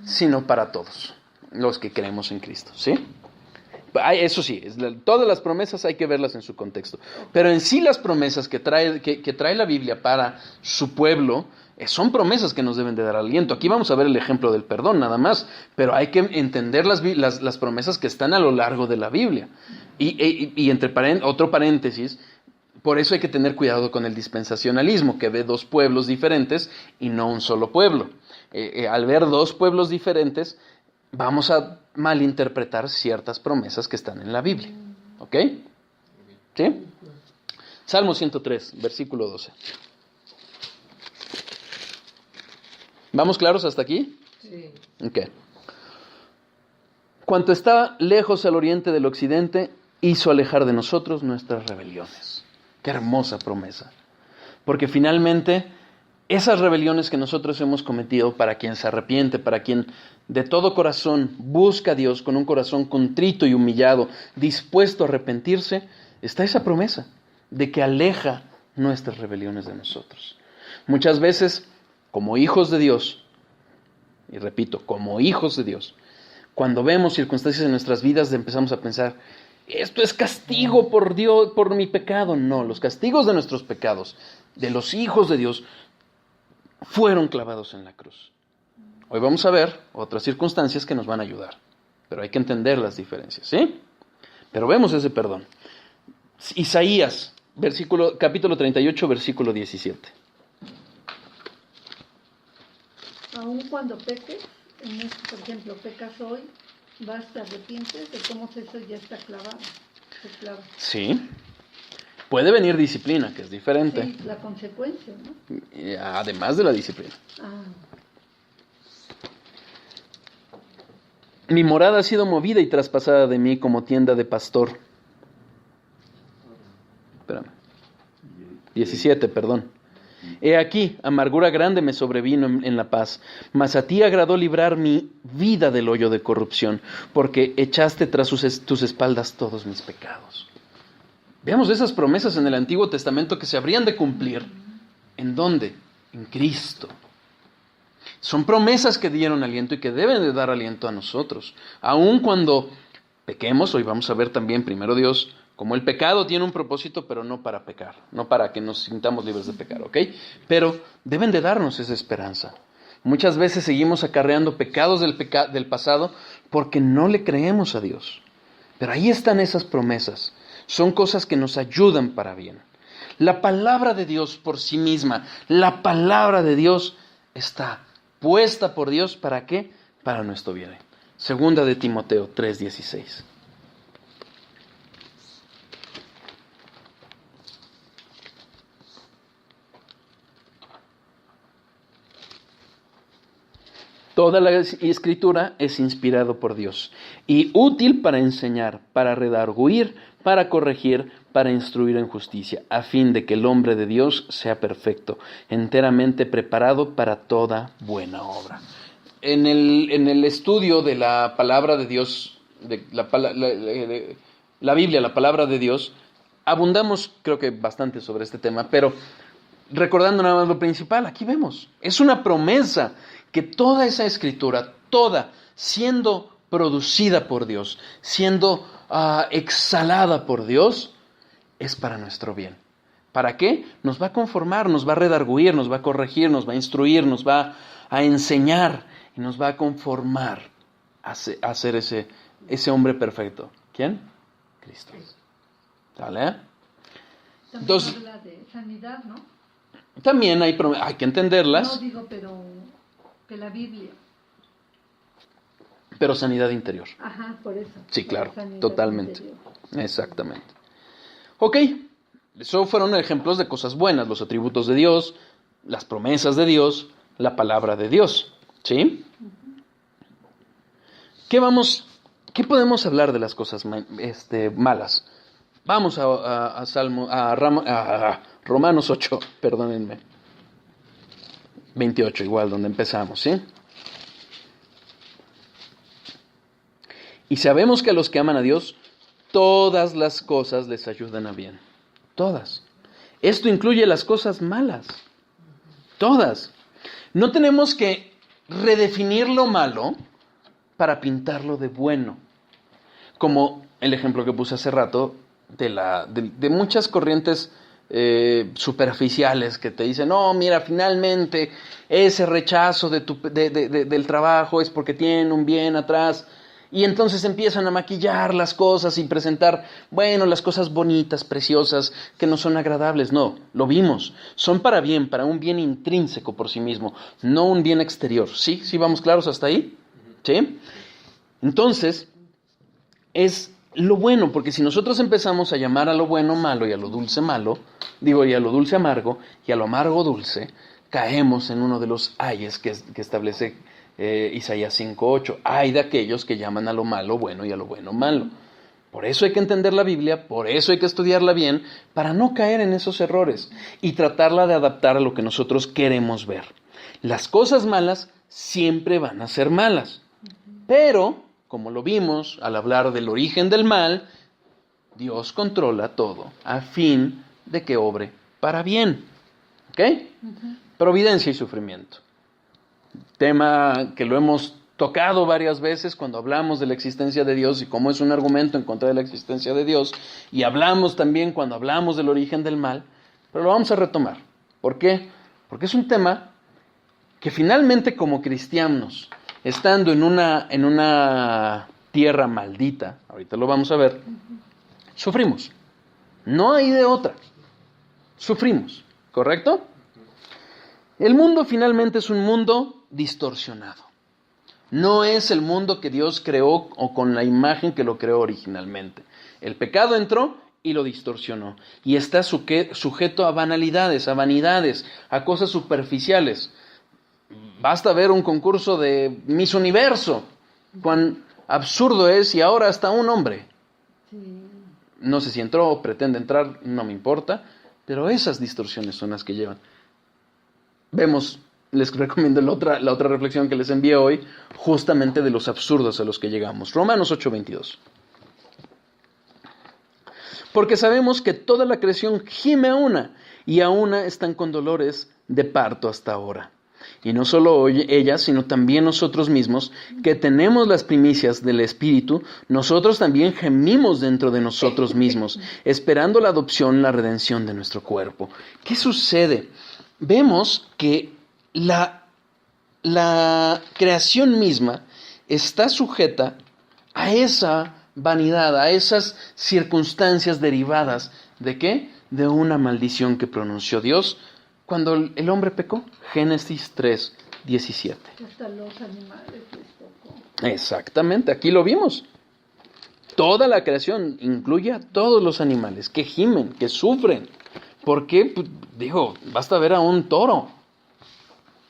sino para todos los que creemos en Cristo, ¿sí? Eso sí, todas las promesas hay que verlas en su contexto. Pero en sí las promesas que trae la Biblia para su pueblo son promesas que nos deben de dar aliento. Aquí vamos a ver el ejemplo del perdón nada más, pero hay que entender las promesas que están a lo largo de la Biblia. Y entre otro paréntesis, por eso hay que tener cuidado con el dispensacionalismo, que ve dos pueblos diferentes y no un solo pueblo. Al ver dos pueblos diferentes, vamos a malinterpretar ciertas promesas que están en la Biblia. ¿Ok? ¿Sí? Salmo 103, versículo 12. ¿Vamos claros hasta aquí? Sí. Ok. Cuanto está lejos al oriente del occidente, hizo alejar de nosotros nuestras rebeliones. Qué hermosa promesa. Porque finalmente, esas rebeliones que nosotros hemos cometido, para quien se arrepiente, para quien de todo corazón busca a Dios con un corazón contrito y humillado, dispuesto a arrepentirse, está esa promesa de que aleja nuestras rebeliones de nosotros. Muchas veces, como hijos de Dios, y repito, como hijos de Dios, cuando vemos circunstancias en nuestras vidas empezamos a pensar, esto es castigo por Dios, por mi pecado. No, los castigos de nuestros pecados, de los hijos de Dios, fueron clavados en la cruz. Hoy vamos a ver otras circunstancias que nos van a ayudar, pero hay que entender las diferencias, ¿sí? Pero vemos ese perdón. Isaías, capítulo 38, versículo 17. Aun cuando peques, por ejemplo, pecas hoy, vas, te arrepientes, de cómo eso ya está clavado. Se clava. Sí. Puede venir disciplina, que es diferente. Sí, la consecuencia, ¿no? Además de la disciplina. Ah. Mi morada ha sido movida y traspasada de mí como tienda de pastor. Espérame. 17, perdón. He aquí, amargura grande me sobrevino en la paz, mas a ti agradó librar mi vida del hoyo de corrupción, porque echaste tras tus espaldas todos mis pecados. Veamos esas promesas en el Antiguo Testamento que se habrían de cumplir. ¿En dónde? En Cristo. Son promesas que dieron aliento y que deben de dar aliento a nosotros. Aun cuando pequemos, hoy vamos a ver también, primero Dios, como el pecado tiene un propósito, pero no para pecar, no para que nos sintamos libres de pecar, ¿ok? Pero deben de darnos esa esperanza. Muchas veces seguimos acarreando pecados del pasado porque no le creemos a Dios. Pero ahí están esas promesas. Son cosas que nos ayudan para bien. La palabra de Dios por sí misma, la palabra de Dios está puesta por Dios, ¿para qué? Para nuestro bien. Segunda de Timoteo 3:16. Toda la Escritura es inspirado por Dios y útil para enseñar, para redarguir, para corregir, para instruir en justicia, a fin de que el hombre de Dios sea perfecto, enteramente preparado para toda buena obra. En el estudio de la palabra de Dios, de la Biblia, la palabra de Dios, abundamos creo que bastante sobre este tema, pero recordando nada más lo principal, aquí vemos, es una promesa que toda esa escritura, toda, siendo producida por Dios, siendo exhalada por Dios, es para nuestro bien. ¿Para qué? Nos va a conformar, nos va a redarguir, nos va a corregir, nos va a instruir, nos va a enseñar y nos va a conformar a ser ese hombre perfecto. ¿Quién? Cristo. ¿Sale? También habla de sanidad, ¿no? También hay que entenderlas. No digo, pero que la Biblia. Pero sanidad interior. Ajá, por eso. Sí, por claro, sanidad totalmente. interior. Exactamente. Ok, eso fueron ejemplos de cosas buenas, los atributos de Dios, las promesas de Dios, la palabra de Dios. ¿Sí? ¿Qué podemos hablar de las cosas malas? Vamos a Romanos 8, perdónenme. 28, igual, donde empezamos, ¿sí? Y sabemos que a los que aman a Dios, todas las cosas les ayudan a bien. Todas. Esto incluye las cosas malas. Todas. No tenemos que redefinir lo malo para pintarlo de bueno. Como el ejemplo que puse hace rato de muchas corrientes superficiales que te dicen, no, mira, finalmente ese rechazo del trabajo es porque tiene un bien atrás. Y entonces empiezan a maquillar las cosas y presentar, bueno, las cosas bonitas, preciosas, que no son agradables. No, lo vimos. Son para bien, para un bien intrínseco por sí mismo, no un bien exterior. ¿Sí? ¿Sí vamos claros hasta ahí? ¿Sí? Entonces, es lo bueno, porque si nosotros empezamos a llamar a lo bueno malo y a lo dulce malo, y a lo dulce amargo y a lo amargo dulce, caemos en uno de los ayes que establece Isaías 5:8. Ay de aquellos que llaman a lo malo bueno y a lo bueno malo. Por eso hay que entender la Biblia, por eso hay que estudiarla bien, para no caer en esos errores y tratarla de adaptar a lo que nosotros queremos ver. Las cosas malas siempre van a ser malas, pero, como lo vimos al hablar del origen del mal, Dios controla todo a fin de que obre para bien. ¿Ok? Providencia y sufrimiento. Tema que lo hemos tocado varias veces cuando hablamos de la existencia de Dios y cómo es un argumento en contra de la existencia de Dios, y hablamos también cuando hablamos del origen del mal, pero lo vamos a retomar. ¿Por qué? Porque es un tema que finalmente, como cristianos, estando en una tierra maldita, ahorita lo vamos a ver, sufrimos. No hay de otra. Sufrimos, ¿correcto? El mundo finalmente es un mundo distorsionado. No es el mundo que Dios creó o con la imagen que lo creó originalmente. El pecado entró y lo distorsionó. Y está sujeto a banalidades, a vanidades, a cosas superficiales. Basta ver un concurso de Miss Universo. Cuán absurdo es, y ahora hasta un hombre. No sé si entró o pretende entrar, no me importa, pero esas distorsiones son las que llevan. Vemos, les recomiendo la otra reflexión que les envié hoy, justamente de los absurdos a los que llegamos. Romanos 8:22. Porque sabemos que toda la creación gime a una, y a una están con dolores de parto hasta ahora. Y no solo ella, sino también nosotros mismos, que tenemos las primicias del Espíritu, nosotros también gemimos dentro de nosotros mismos, esperando la adopción, la redención de nuestro cuerpo. ¿Qué sucede? Vemos que la creación misma está sujeta a esa vanidad, a esas circunstancias derivadas ¿de qué? De una maldición que pronunció Dios cuando el hombre pecó. Génesis 3:17. Hasta los animales les tocó. Exactamente, aquí lo vimos. Toda la creación incluye a todos los animales que gimen, que sufren. ¿Por qué? Pues, basta ver a un toro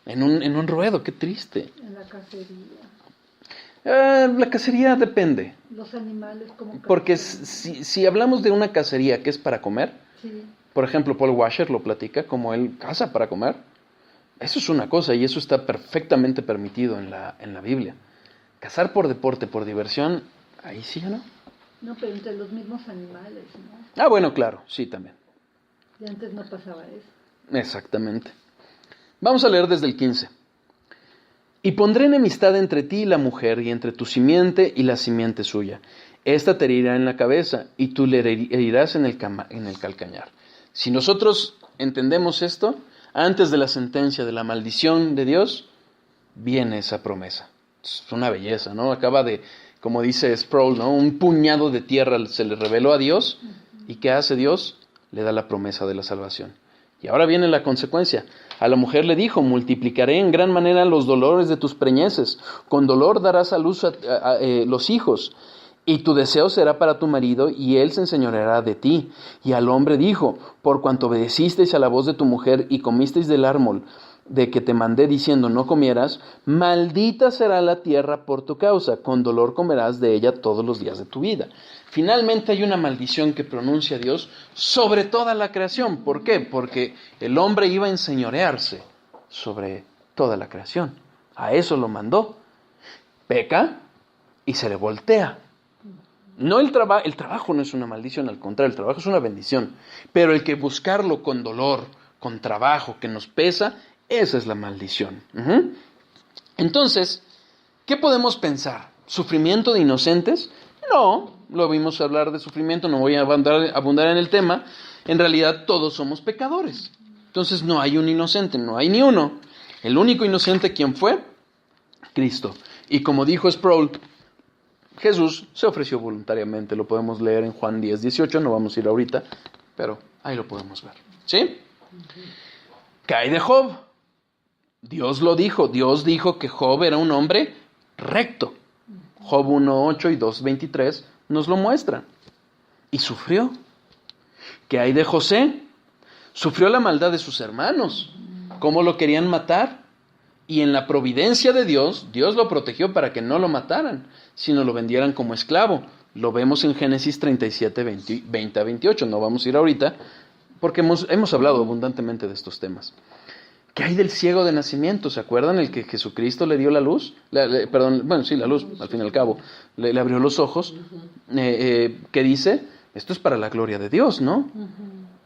en un ruedo, qué triste. En la cacería. La cacería depende. Los animales como Porque si hablamos de una cacería que es para comer, sí. Por ejemplo, Paul Washer lo platica como él caza para comer. Eso es una cosa y eso está perfectamente permitido en la Biblia. Cazar por deporte, por diversión, ahí sí o no. No, pero entre los mismos animales, ¿no? Ah, bueno, claro, sí también. Y antes no pasaba eso. Exactamente. Vamos a leer desde el 15. Y pondré enemistad entre ti y la mujer, y entre tu simiente y la simiente suya. Esta te herirá en la cabeza, y tú le herirás en el calcañar. Si nosotros entendemos esto, antes de la sentencia de la maldición de Dios, viene esa promesa. Es una belleza, ¿no? Acaba de, como dice Sproul, ¿no? Un puñado de tierra se le reveló a Dios, ¿y qué hace Dios? Le da la promesa de la salvación. Y ahora viene la consecuencia. A la mujer le dijo, multiplicaré en gran manera los dolores de tus preñeces, con dolor darás a luz los hijos, y tu deseo será para tu marido, y él se enseñoreará de ti. Y al hombre dijo, por cuanto obedecisteis a la voz de tu mujer, y comisteis del árbol de que te mandé diciendo no comieras, maldita será la tierra por tu causa, con dolor comerás de ella todos los días de tu vida. Finalmente hay una maldición que pronuncia Dios sobre toda la creación. ¿Por qué? Porque el hombre iba a enseñorearse sobre toda la creación. A eso lo mandó. Peca y se le voltea. No el trabajo no es una maldición, al contrario, el trabajo es una bendición. Pero el que buscarlo con dolor, con trabajo, que nos pesa, esa es la maldición. Entonces, ¿qué podemos pensar? ¿Sufrimiento de inocentes? No, lo vimos hablar de sufrimiento, no voy a abundar en el tema. En realidad todos somos pecadores. Entonces no hay un inocente, no hay ni uno. El único inocente, ¿quién fue? Cristo. Y como dijo Sproul, Jesús se ofreció voluntariamente. Lo podemos leer en Juan 10:18, no vamos a ir ahorita, pero ahí lo podemos ver. ¿Sí? ¿Qué hay de Job? Dios lo dijo. Dios dijo que Job era un hombre recto. Job 1:8 y 2:23 nos lo muestran. Y sufrió. ¿Qué hay de José? Sufrió la maldad de sus hermanos. ¿Cómo lo querían matar? Y en la providencia de Dios, Dios lo protegió para que no lo mataran, sino lo vendieran como esclavo. Lo vemos en Génesis 37, 20 a 28. No vamos a ir ahorita, porque hemos hablado abundantemente de estos temas. ¿Qué hay del ciego de nacimiento? ¿Se acuerdan? El que Jesucristo le dio la luz. La luz, al fin y al cabo. Le abrió los ojos. ¿Qué dice? Esto es para la gloria de Dios, ¿no?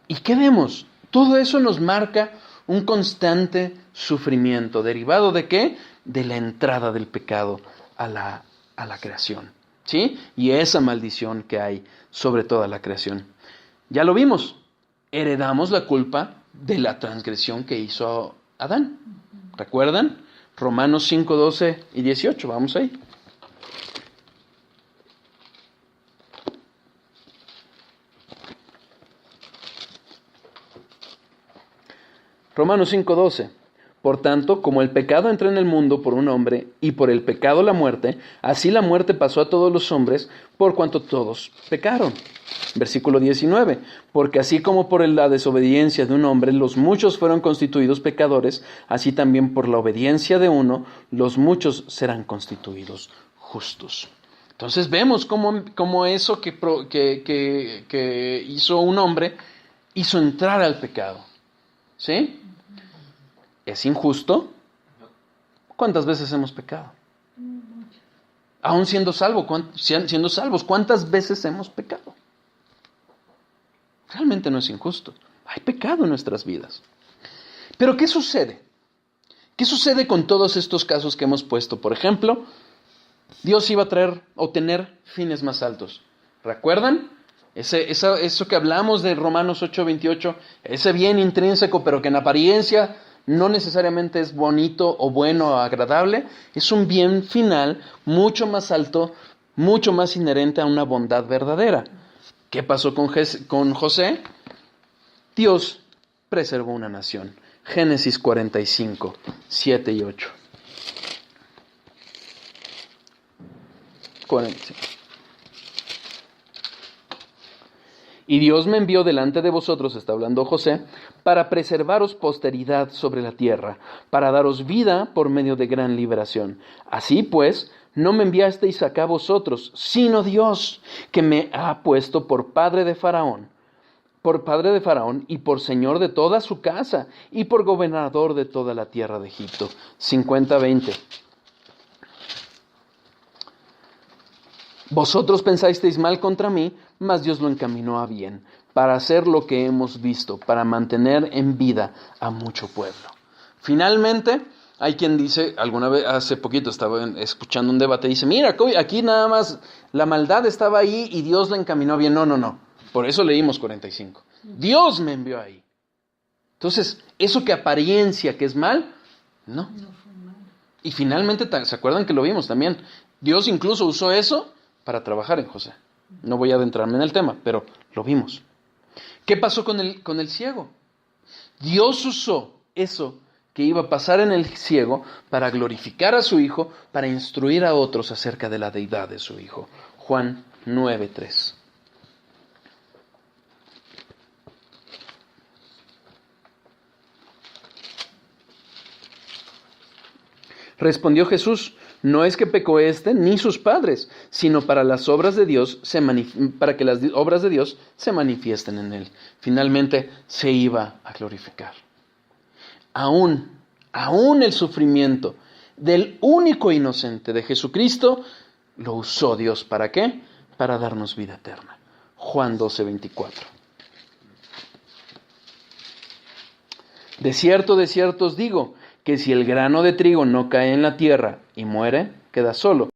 ¿Y qué vemos? Todo eso nos marca un constante sufrimiento. ¿Derivado de qué? De la entrada del pecado a la creación. ¿Sí? Y esa maldición que hay sobre toda la creación. Ya lo vimos. Heredamos la culpa de la transgresión que hizo Adán. ¿Recuerdan? Romanos 5, 12 y 18. Vamos ahí. Romanos 5:12. Por tanto, como el pecado entró en el mundo por un hombre, y por el pecado la muerte, así la muerte pasó a todos los hombres, por cuanto todos pecaron. Versículo 19. Porque así como por la desobediencia de un hombre los muchos fueron constituidos pecadores, así también por la obediencia de uno los muchos serán constituidos justos. Entonces vemos cómo eso que hizo un hombre hizo entrar al pecado. ¿Sí? ¿Es injusto? ¿Cuántas veces hemos pecado? Aún siendo salvos, ¿cuántas veces hemos pecado? Realmente no es injusto. Hay pecado en nuestras vidas. Pero ¿qué sucede? ¿Qué sucede con todos estos casos que hemos puesto? Por ejemplo, Dios iba a traer o tener fines más altos. ¿Recuerdan? Eso que hablamos de Romanos 8:28, ese bien intrínseco, pero que en apariencia no necesariamente es bonito o bueno o agradable, es un bien final mucho más alto, mucho más inherente a una bondad verdadera. ¿Qué pasó con José? Dios preservó una nación. Génesis 45, 7 y 8. 45. Y Dios me envió delante de vosotros, está hablando José, para preservaros posteridad sobre la tierra, para daros vida por medio de gran liberación. Así pues, no me enviasteis acá vosotros, sino Dios, que me ha puesto por padre de Faraón y por señor de toda su casa, y por gobernador de toda la tierra de Egipto. 50:20. Vosotros pensasteis mal contra mí, mas Dios lo encaminó a bien, para hacer lo que hemos visto, para mantener en vida a mucho pueblo. Finalmente, hay quien dice, alguna vez, hace poquito estaba escuchando un debate, y dice, mira, aquí nada más la maldad estaba ahí y Dios la encaminó a bien. No. Por eso leímos 45. Dios me envió ahí. Entonces, eso que apariencia que es mal, no. Y finalmente, ¿se acuerdan que lo vimos también? Dios incluso usó eso para trabajar en José. No voy a adentrarme en el tema, pero lo vimos. ¿Qué pasó con el ciego? Dios usó eso que iba a pasar en el ciego para glorificar a su Hijo, para instruir a otros acerca de la deidad de su Hijo. Juan 9:3. Respondió Jesús, no es que pecó ni sus padres, sino para las obras de Dios para que las obras de Dios se manifiesten en él. Finalmente se iba a glorificar. Aún el sufrimiento del único inocente de Jesucristo lo usó Dios. ¿Para qué? Para darnos vida eterna. Juan 12:24. De cierto os digo, que si el grano de trigo no cae en la tierra y muere, queda solo,